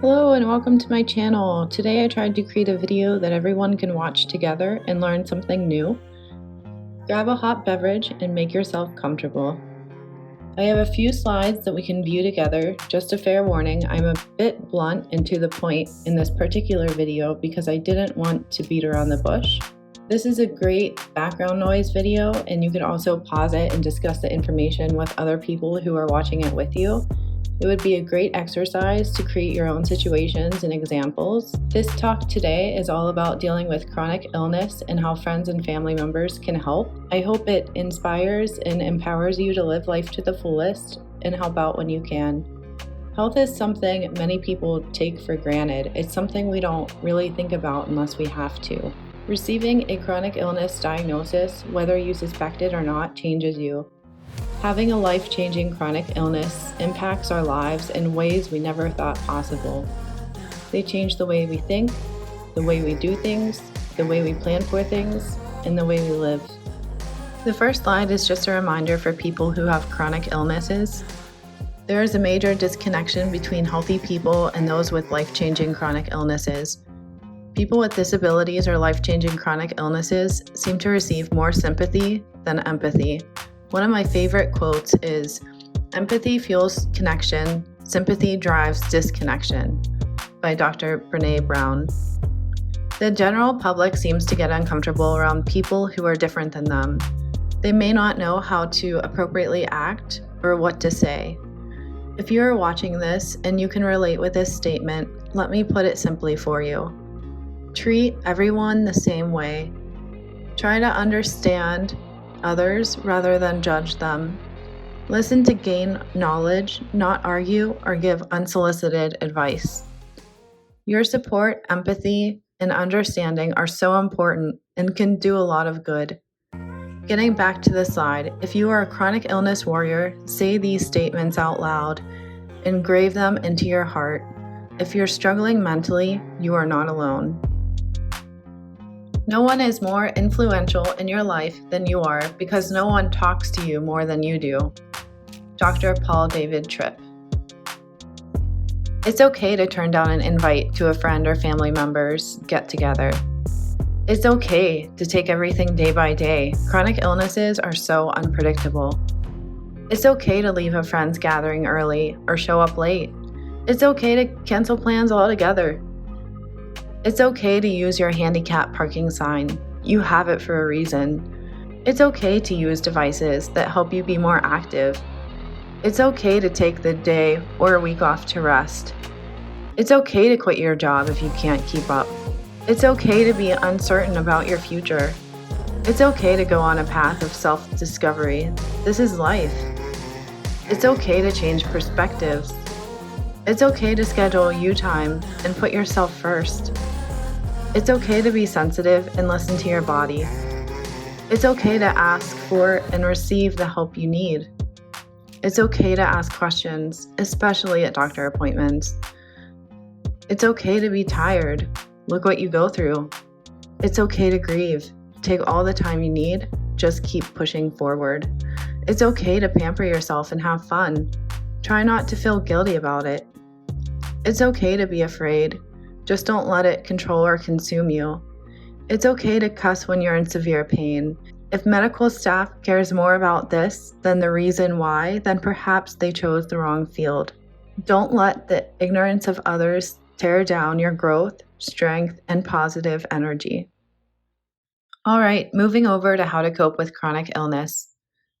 Hello and welcome to my channel. Today I tried to create a video that everyone can watch together and learn something new. Grab a hot beverage and make yourself comfortable. I have a few slides that we can view together. Just a fair warning, I'm a bit blunt and to the point in this particular video because I didn't want to beat around the bush. This is a great background noise video, and you can also pause it and discuss the information with other people who are watching it with you. It would be a great exercise to create your own situations and examples. This talk today is all about dealing with chronic illness and how friends and family members can help. I hope it inspires and empowers you to live life to the fullest and help out when you can. Health is something many people take for granted. It's something we don't really think about unless we have to. Receiving a chronic illness diagnosis, whether you suspect it or not, changes you. Having a life-changing chronic illness impacts our lives in ways we never thought possible. They change the way we think, the way we do things, the way we plan for things, and the way we live. The first slide is just a reminder for people who have chronic illnesses. There is a major disconnection between healthy people and those with life-changing chronic illnesses. People with disabilities or life-changing chronic illnesses seem to receive more sympathy than empathy. One of my favorite quotes is, "Empathy fuels connection, sympathy drives disconnection," by Dr. Brené Brown. The general public seems to get uncomfortable around people who are different than them. They may not know how to appropriately act or what to say. If you are watching this and you can relate with this statement, let me put it simply for you. Treat everyone the same way. Try to understand others rather than judge them. Listen to gain knowledge, not argue or give unsolicited advice. Your support, empathy, and understanding are so important and can do a lot of good. Getting back to the slide, if you are a chronic illness warrior, say these statements out loud. Engrave them into your heart. If you're struggling mentally, you are not alone. No one is more influential in your life than you are because no one talks to you more than you do. Dr. Paul David Tripp. It's okay to turn down an invite to a friend or family member's get-together. It's okay to take everything day by day. Chronic illnesses are so unpredictable. It's okay to leave a friend's gathering early or show up late. It's okay to cancel plans altogether. It's okay to use your handicap parking sign. You have it for a reason. It's okay to use devices that help you be more active. It's okay to take the day or a week off to rest. It's okay to quit your job if you can't keep up. It's okay to be uncertain about your future. It's okay to go on a path of self-discovery. This is life. It's okay to change perspectives. It's okay to schedule you time and put yourself first. It's okay to be sensitive and listen to your body. It's okay to ask for and receive the help you need. It's okay to ask questions, especially at doctor appointments. It's okay to be tired. Look what you go through. It's okay to grieve. Take all the time you need. Just keep pushing forward. It's okay to pamper yourself and have fun. Try not to feel guilty about it. It's okay to be afraid. Just don't let it control or consume you. It's okay to cuss when you're in severe pain. If medical staff cares more about this than the reason why, then perhaps they chose the wrong field. Don't let the ignorance of others tear down your growth, strength, and positive energy. All right, moving over to how to cope with chronic illness.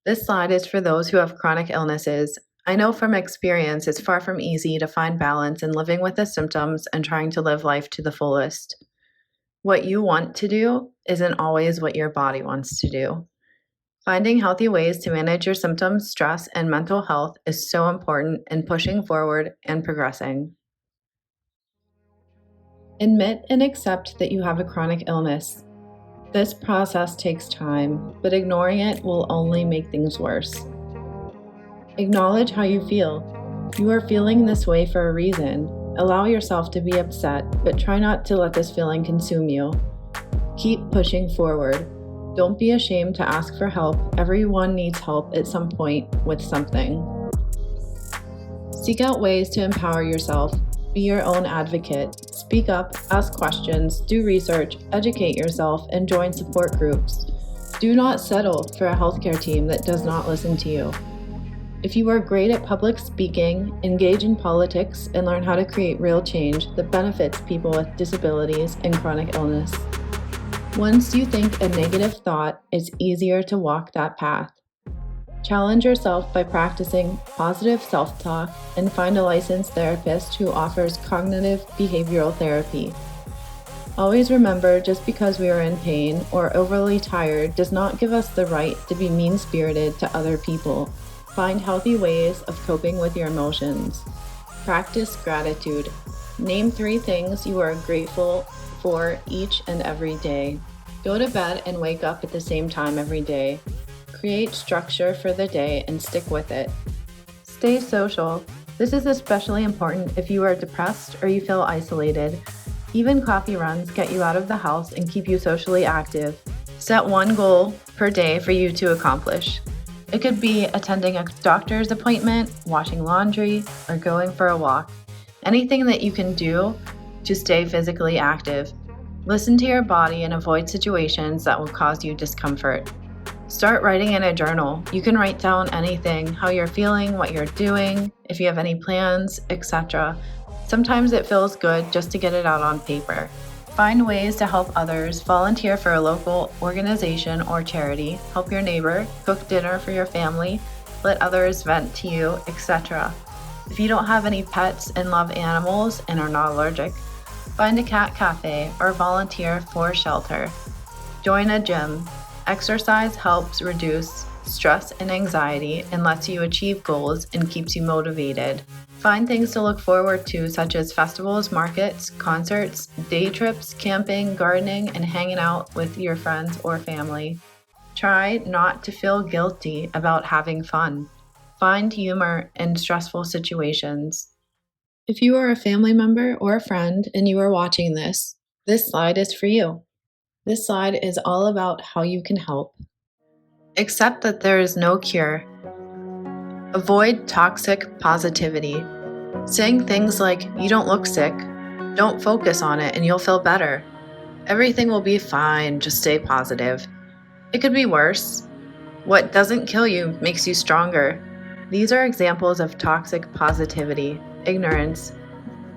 This slide is for those who have chronic illnesses. I know from experience it's far from easy to find balance in living with the symptoms and trying to live life to the fullest. What you want to do isn't always what your body wants to do. Finding healthy ways to manage your symptoms, stress, and mental health is so important in pushing forward and progressing. Admit and accept that you have a chronic illness. This process takes time, but ignoring it will only make things worse. Acknowledge how you feel. You are feeling this way for a reason. Allow yourself to be upset, but try not to let this feeling consume you. Keep pushing forward. Don't be ashamed to ask for help. Everyone needs help at some point with something. Seek out ways to empower yourself. Be your own advocate. Speak up, ask questions, do research, educate yourself, and join support groups. Do not settle for a healthcare team that does not listen to you. If you are great at public speaking, engage in politics, and learn how to create real change that benefits people with disabilities and chronic illness. Once you think a negative thought, it's easier to walk that path. Challenge yourself by practicing positive self-talk and find a licensed therapist who offers cognitive behavioral therapy. Always remember, just because we are in pain or overly tired does not give us the right to be mean-spirited to other people. Find healthy ways of coping with your emotions. Practice gratitude. Name 3 things you are grateful for each and every day. Go to bed and wake up at the same time every day. Create structure for the day and stick with it. Stay social. This is especially important if you are depressed or you feel isolated. Even coffee runs get you out of the house and keep you socially active. Set 1 goal per day for you to accomplish. It could be attending a doctor's appointment, washing laundry, or going for a walk. Anything that you can do to stay physically active. Listen to your body and avoid situations that will cause you discomfort. Start writing in a journal. You can write down anything, how you're feeling, what you're doing, if you have any plans, etc. Sometimes it feels good just to get it out on paper. Find ways to help others, volunteer for a local organization or charity, help your neighbor, cook dinner for your family, let others vent to you, etc. If you don't have any pets and love animals and are not allergic, find a cat cafe or volunteer for shelter. Join a gym. Exercise helps reduce stress and anxiety and lets you achieve goals and keeps you motivated. Find things to look forward to, such as festivals, markets, concerts, day trips, camping, gardening, and hanging out with your friends or family. Try not to feel guilty about having fun. Find humor in stressful situations. If you are a family member or a friend and you are watching this slide is for you. This slide is all about how you can help. Accept that there is no cure. Avoid toxic positivity. Saying things like, "You don't look sick," "Don't focus on it and you'll feel better," "Everything will be fine, just stay positive." It could be worse. What doesn't kill you makes you stronger. These are examples of toxic positivity, ignorance,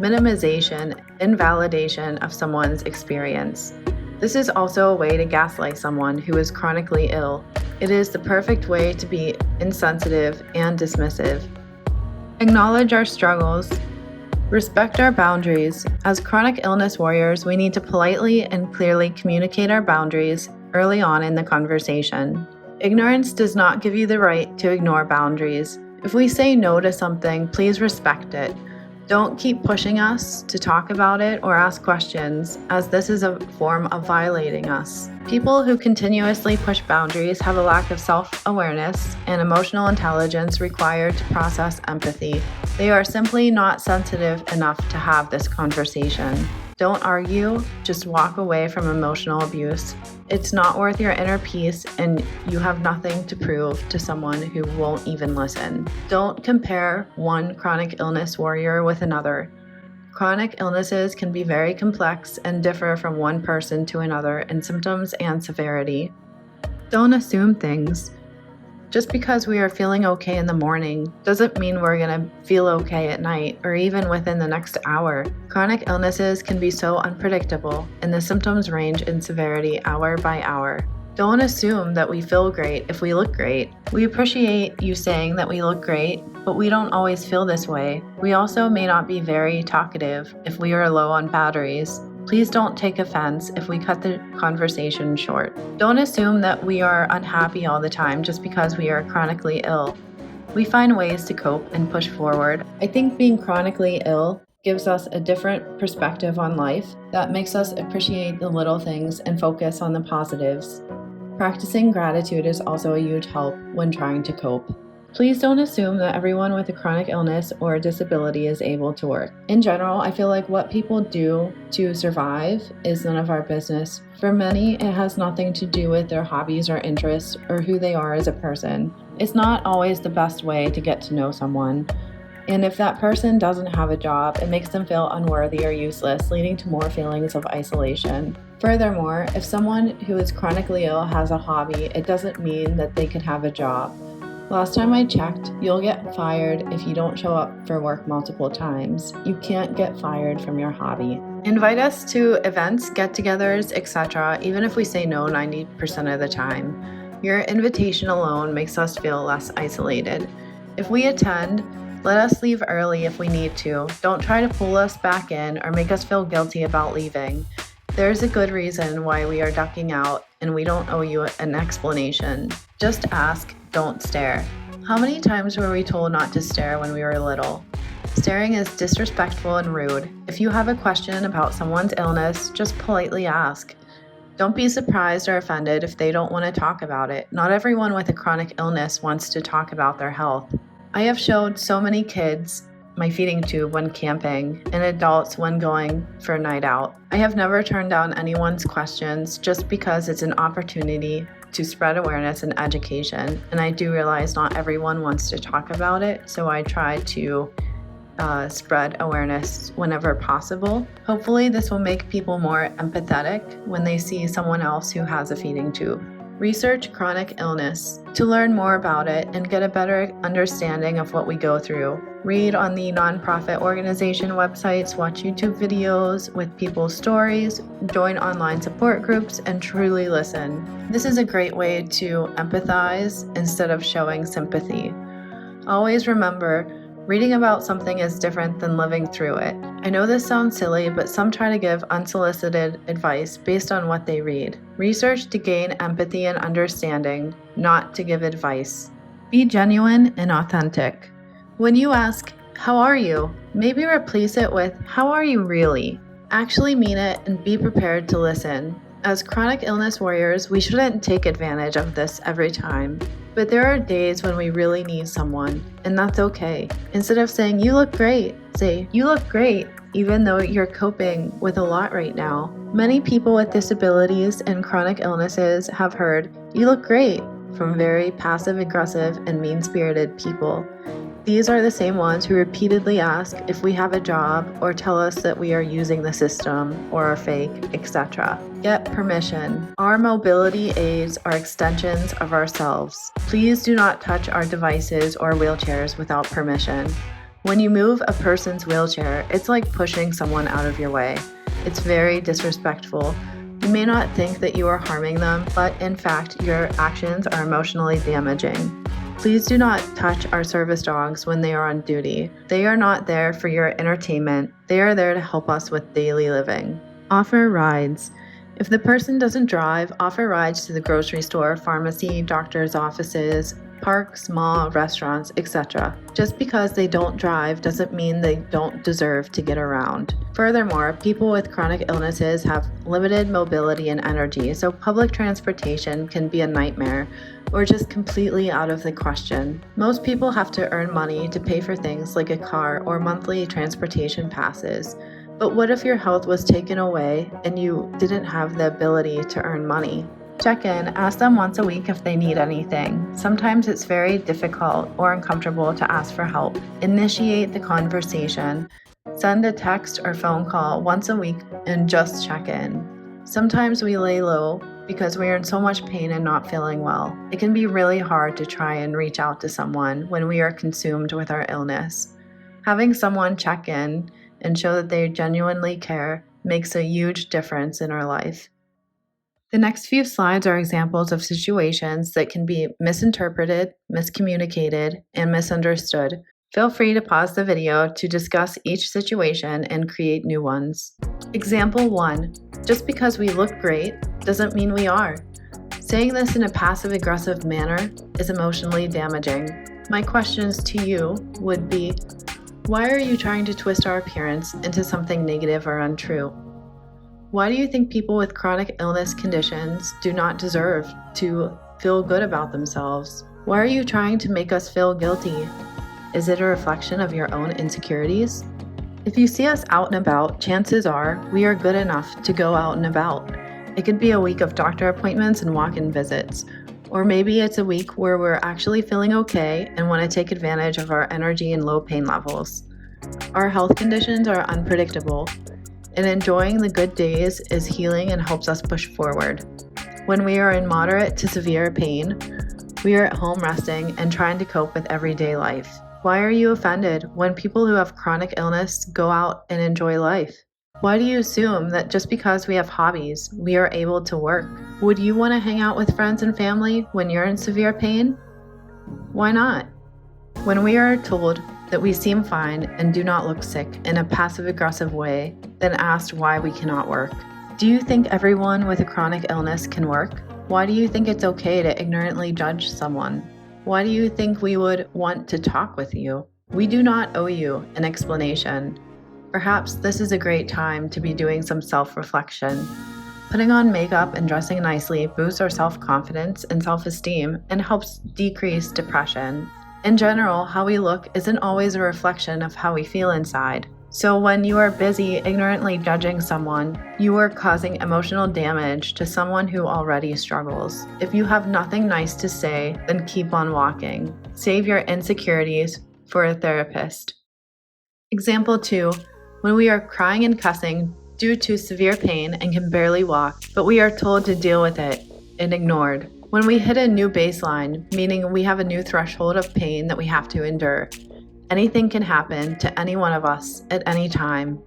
minimization, invalidation of someone's experience. This is also a way to gaslight someone who is chronically ill. It is the perfect way to be insensitive and dismissive. Acknowledge our struggles. Respect our boundaries. As chronic illness warriors, we need to politely and clearly communicate our boundaries early on in the conversation. Ignorance does not give you the right to ignore boundaries. If we say no to something, please respect it. Don't keep pushing us to talk about it or ask questions, as this is a form of violating us. People who continuously push boundaries have a lack of self-awareness and emotional intelligence required to process empathy. They are simply not sensitive enough to have this conversation. Don't argue, just walk away from emotional abuse. It's not worth your inner peace, and you have nothing to prove to someone who won't even listen. Don't compare one chronic illness warrior with another. Chronic illnesses can be very complex and differ from one person to another in symptoms and severity. Don't assume things. Just because we are feeling okay in the morning doesn't mean we're going to feel okay at night or even within the next hour. Chronic illnesses can be so unpredictable, and the symptoms range in severity hour by hour. Don't assume that we feel great if we look great. We appreciate you saying that we look great, but we don't always feel this way. We also may not be very talkative if we are low on batteries. Please don't take offense if we cut the conversation short. Don't assume that we are unhappy all the time just because we are chronically ill. We find ways to cope and push forward. I think being chronically ill gives us a different perspective on life that makes us appreciate the little things and focus on the positives. Practicing gratitude is also a huge help when trying to cope. Please don't assume that everyone with a chronic illness or a disability is able to work. In general, I feel like what people do to survive is none of our business. For many, it has nothing to do with their hobbies or interests or who they are as a person. It's not always the best way to get to know someone. And if that person doesn't have a job, it makes them feel unworthy or useless, leading to more feelings of isolation. Furthermore, if someone who is chronically ill has a hobby, it doesn't mean that they can have a job. Last time I checked, you'll get fired if you don't show up for work multiple times. You can't get fired from your hobby. Invite us to events, get-togethers, etc., even if we say no 90% of the time. Your invitation alone makes us feel less isolated. If we attend, let us leave early if we need to. Don't try to pull us back in or make us feel guilty about leaving. There's a good reason why we are ducking out, and we don't owe you an explanation. Just ask, don't stare. How many times were we told not to stare when we were little? Staring is disrespectful and rude. If you have a question about someone's illness, just politely ask. Don't be surprised or offended if they don't want to talk about it. Not everyone with a chronic illness wants to talk about their health. I have showed so many kids my feeding tube when camping and adults when going for a night out. I have never turned down anyone's questions just because it's an opportunity to spread awareness and education. And I do realize not everyone wants to talk about it, so I try to spread awareness whenever possible. Hopefully this will make people more empathetic when they see someone else who has a feeding tube. Research chronic illness to learn more about it and get a better understanding of what we go through. Read on the nonprofit organization websites, watch YouTube videos with people's stories, join online support groups, and truly listen. This is a great way to empathize instead of showing sympathy. Always remember, reading about something is different than living through it. I know this sounds silly, but some try to give unsolicited advice based on what they read. Research to gain empathy and understanding, not to give advice. Be genuine and authentic. When you ask, "How are you?" maybe replace it with, "How are you really?" Actually mean it and be prepared to listen. As chronic illness warriors, we shouldn't take advantage of this every time. But there are days when we really need someone, and that's okay. Instead of saying, "You look great," say, "You look great," even though you're coping with a lot right now. Many people with disabilities and chronic illnesses have heard, "You look great," from very passive-aggressive and mean-spirited people. These are the same ones who repeatedly ask if we have a job or tell us that we are using the system or are fake, etc. Get permission. Our mobility aids are extensions of ourselves. Please do not touch our devices or wheelchairs without permission. When you move a person's wheelchair, it's like pushing someone out of your way. It's very disrespectful. You may not think that you are harming them, but in fact, your actions are emotionally damaging. Please do not touch our service dogs when they are on duty. They are not there for your entertainment. They are there to help us with daily living. Offer rides. If the person doesn't drive, offer rides to the grocery store, pharmacy, doctor's offices, parks, mall, restaurants, etc. Just because they don't drive doesn't mean they don't deserve to get around. Furthermore, people with chronic illnesses have limited mobility and energy, so public transportation can be a nightmare or just completely out of the question. Most people have to earn money to pay for things like a car or monthly transportation passes. But what if your health was taken away and you didn't have the ability to earn money? Check in, ask them once a week if they need anything. Sometimes it's very difficult or uncomfortable to ask for help. Initiate the conversation. Send a text or phone call once a week and just check in. Sometimes we lay low because we are in so much pain and not feeling well. It can be really hard to try and reach out to someone when we are consumed with our illness. Having someone check in and show that they genuinely care makes a huge difference in our life. The next few slides are examples of situations that can be misinterpreted, miscommunicated, and misunderstood. Feel free to pause the video to discuss each situation and create new ones. Example 1. Just because we look great doesn't mean we are. Saying this in a passive-aggressive manner is emotionally damaging. My questions to you would be, why are you trying to twist our appearance into something negative or untrue? Why do you think people with chronic illness conditions do not deserve to feel good about themselves? Why are you trying to make us feel guilty? Is it a reflection of your own insecurities? If you see us out and about, chances are we are good enough to go out and about. It could be a week of doctor appointments and walk-in visits, Or maybe it's a week where we're actually feeling okay and want to take advantage of our energy and low pain levels. Our health conditions are unpredictable, and enjoying the good days is healing and helps us push forward. When we are in moderate to severe pain, we are at home resting and trying to cope with everyday life. Why are you offended when people who have chronic illness go out and enjoy life? Why do you assume that just because we have hobbies, we are able to work? Would you want to hang out with friends and family when you're in severe pain? Why not? When we are told that we seem fine and do not look sick in a passive-aggressive way, then asked why we cannot work. Do you think everyone with a chronic illness can work? Why do you think it's okay to ignorantly judge someone? Why do you think we would want to talk with you? We do not owe you an explanation. Perhaps this is a great time to be doing some self-reflection. Putting on makeup and dressing nicely boosts our self-confidence and self-esteem and helps decrease depression. In general, how we look isn't always a reflection of how we feel inside. So when you are busy ignorantly judging someone, you are causing emotional damage to someone who already struggles. If you have nothing nice to say, then keep on walking. Save your insecurities for a therapist. Example 2. When we are crying and cussing due to severe pain and can barely walk, but we are told to deal with it and ignored. When we hit a new baseline, meaning we have a new threshold of pain that we have to endure, anything can happen to any one of us at any time.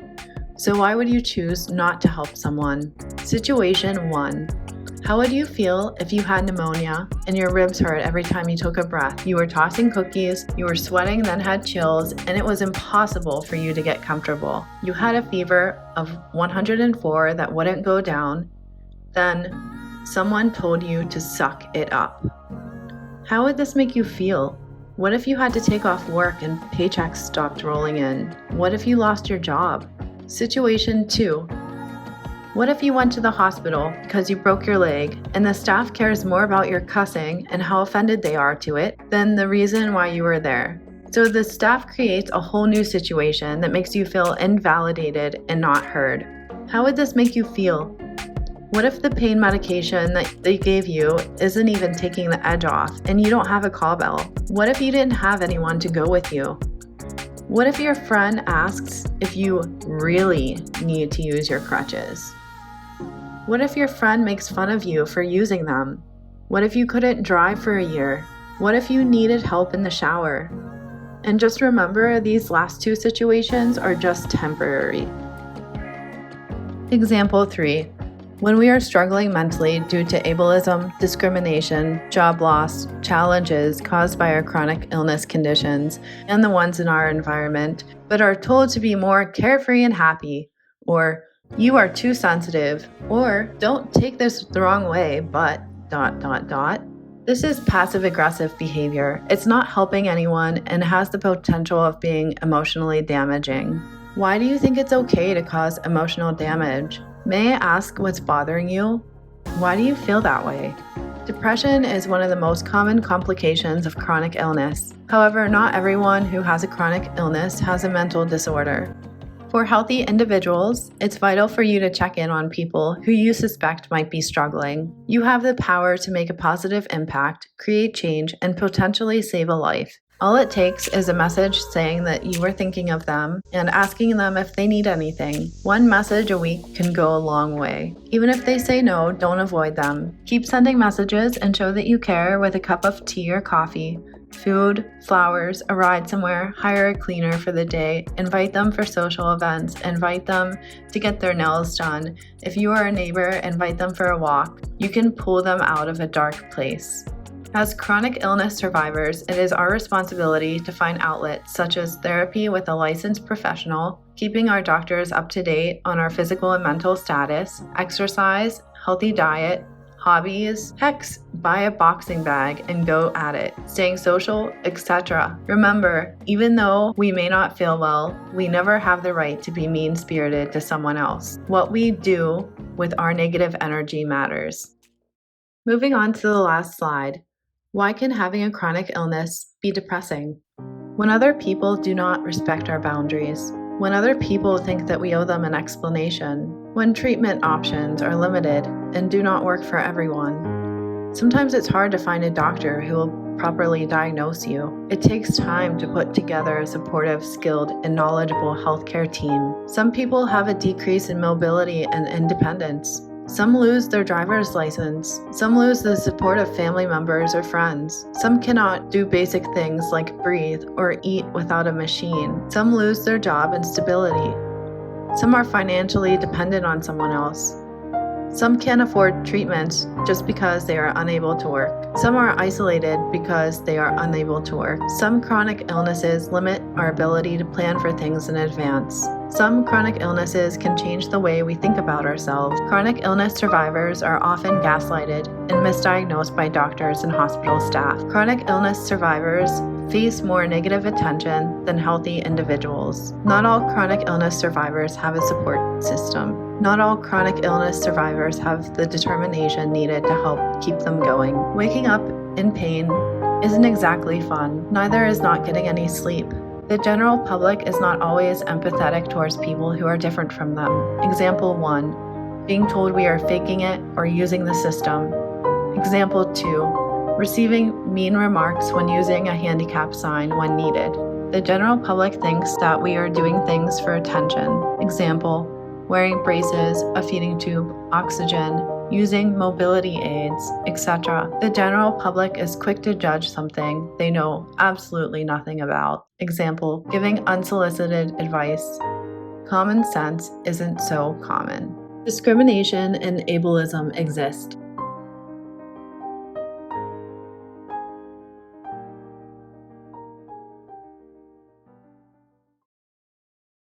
So why would you choose not to help someone? Situation 1. How would you feel if you had pneumonia and your ribs hurt every time you took a breath? You were tossing cookies, you were sweating, then had chills, and it was impossible for you to get comfortable. You had a fever of 104 that wouldn't go down. Then someone told you to suck it up. How would this make you feel? What if you had to take off work and paychecks stopped rolling in? What if you lost your job? Situation 2. What if you went to the hospital because you broke your leg and the staff cares more about your cussing and how offended they are to it than the reason why you were there? So the staff creates a whole new situation that makes you feel invalidated and not heard. How would this make you feel? What if the pain medication that they gave you isn't even taking the edge off and you don't have a call bell? What if you didn't have anyone to go with you? What if your friend asks if you really need to use your crutches? What if your friend makes fun of you for using them? What if you couldn't drive for a year? What if you needed help in the shower? And just remember, these last 2 situations are just temporary. Example 3. When we are struggling mentally due to ableism, discrimination, job loss, challenges caused by our chronic illness conditions, and the ones in our environment, but are told to be more carefree and happy, or you are too sensitive, or don't take this the wrong way, but ... This is passive-aggressive behavior. It's not helping anyone and has the potential of being emotionally damaging. Why do you think it's okay to cause emotional damage? May I ask what's bothering you? Why do you feel that way? Depression is one of the most common complications of chronic illness. However, not everyone who has a chronic illness has a mental disorder. For healthy individuals, it's vital for you to check in on people who you suspect might be struggling. You have the power to make a positive impact, create change, and potentially save a life. All it takes is a message saying that you are thinking of them and asking them if they need anything. One message a week can go a long way. Even if they say no, don't avoid them. Keep sending messages and show that you care with a cup of tea or coffee, food, flowers, a ride somewhere, hire a cleaner for the day, invite them for social events, invite them to get their nails done. If you are a neighbor, invite them for a walk. You can pull them out of a dark place. As chronic illness survivors, it is our responsibility to find outlets such as therapy with a licensed professional, keeping our doctors up to date on our physical and mental status, exercise, healthy diet, hobbies, heck, buy a boxing bag and go at it, staying social, etc. Remember, even though we may not feel well, we never have the right to be mean-spirited to someone else. What we do with our negative energy matters. Moving on to the last slide. Why can having a chronic illness be depressing? When other people do not respect our boundaries, when other people think that we owe them an explanation, when treatment options are limited and do not work for everyone, Sometimes it's hard to find a doctor who will properly diagnose you. It takes time to put together a supportive, skilled, and knowledgeable healthcare team. Some people have a decrease in mobility and independence. Some lose their driver's license. Some lose the support of family members or friends. Some cannot do basic things like breathe or eat without a machine. Some lose their job and stability. Some are financially dependent on someone else. Some can't afford treatments just because they are unable to work. Some are isolated because they are unable to work. Some chronic illnesses limit our ability to plan for things in advance. Some chronic illnesses can change the way we think about ourselves. Chronic illness survivors are often gaslighted and misdiagnosed by doctors and hospital staff. Chronic illness survivors face more negative attention than healthy individuals. Not all chronic illness survivors have a support system. Not all chronic illness survivors have the determination needed to help keep them going. Waking up in pain isn't exactly fun. Neither is not getting any sleep. The general public is not always empathetic towards people who are different from them. Example 1, being told we are faking it or using the system. Example 2, receiving mean remarks when using a handicap sign when needed. The general public thinks that we are doing things for attention. Example, wearing braces, a feeding tube, oxygen, using mobility aids, etc. The general public is quick to judge something they know absolutely nothing about. Example, giving unsolicited advice. Common sense isn't so common. Discrimination and ableism exist.